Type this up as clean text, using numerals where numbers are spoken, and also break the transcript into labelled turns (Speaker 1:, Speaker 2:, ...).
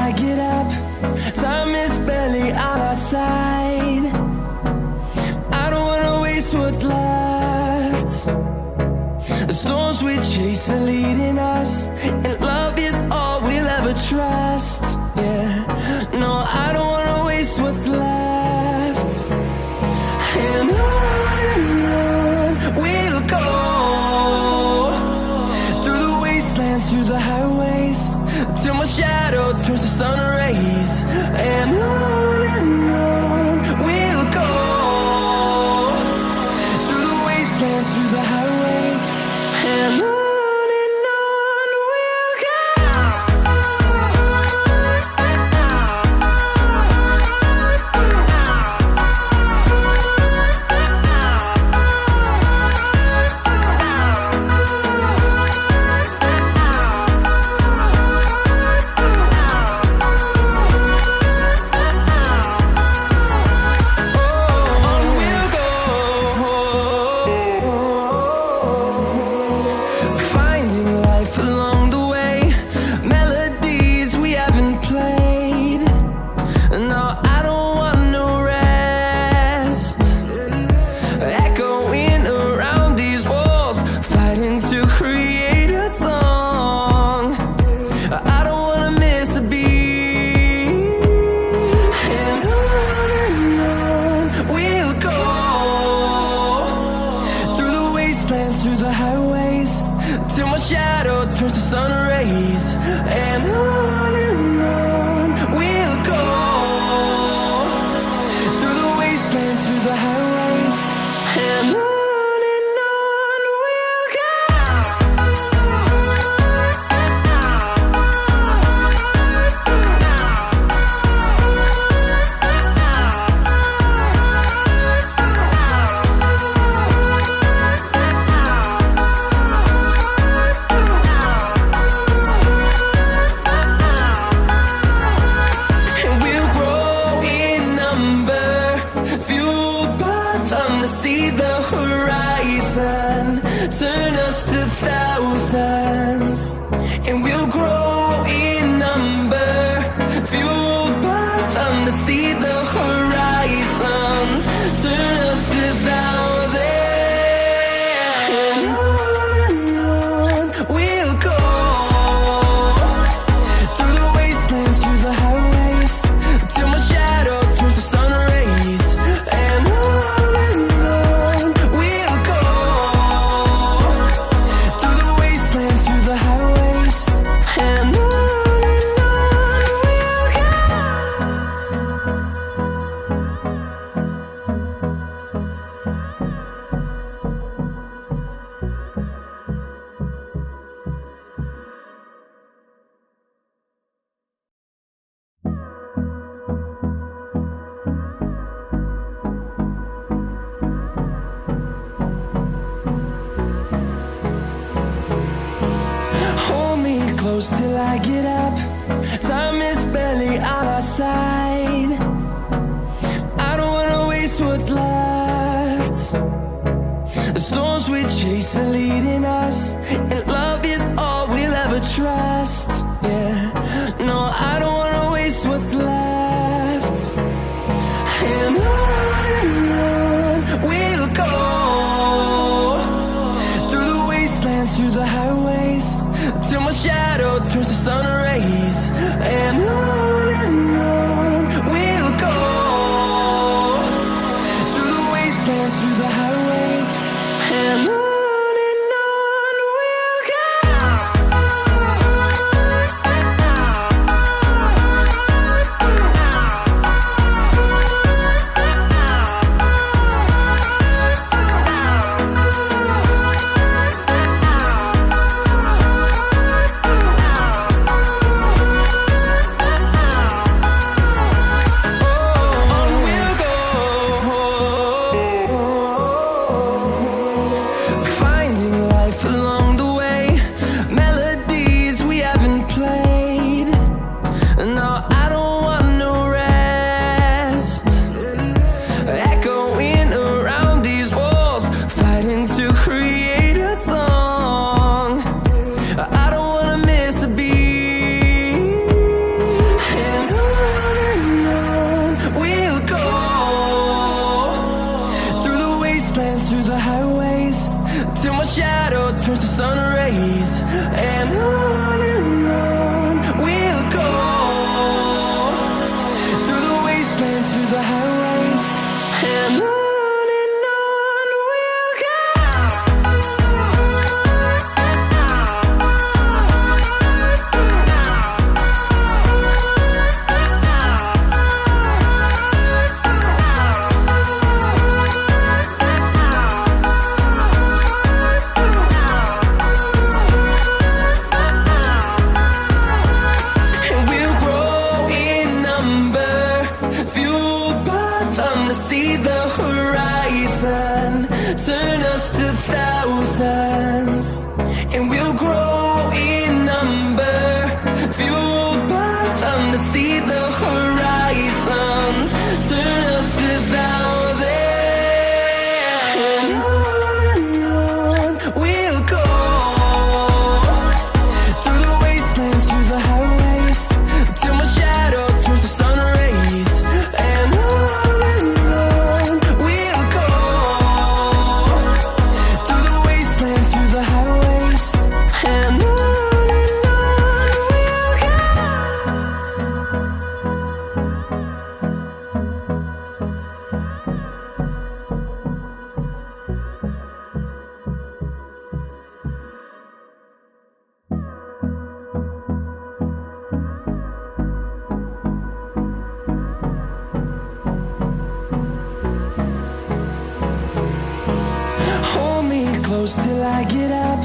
Speaker 1: I get up. Time is barely on our side. I don't wanna waste what's left. The storms we chase are leading us, and love is all we'll ever trust. Yeah, no, I don't wanna waste what's left. And on we'll go, through the wastelands, through the highways, till my shadow turns to sun rays. And on we'll go, through the wastelands, through the highways, and on we'll go. Through the highways, till my shadow turns to sun rays. And on we'll go, through the wastelands, through the highways, and on we'll go. See the horizon, turn us to thousands, and we'll grow in number, fueled by them. To see the horizon, turn us to thousands, and on we'll go, through the wastelands, through the highways, till my shadow turns to sun rays. And close till I get up. Time is barely on our side. I don't wanna waste what's left. The storms we chase are leading us, and love is all we'll ever trust. Yeah, no, I don't wanna waste what's left. And on we'll go, through the wastelands, through the highways, till my shadow turns to sun rays. And on we'll go, through the wastelands, through the highways, and on we'll go. rays, and on we'll go, through the wastelands, through the highways, and on we'll go. See the horizon, turn us to thousands, and we'll grow in number, fueled by them to see the horizon, turn us to thousands, and on we'll go, through the wastelands, through the highways, till my shadow turns to sun rays, and on close till I get up.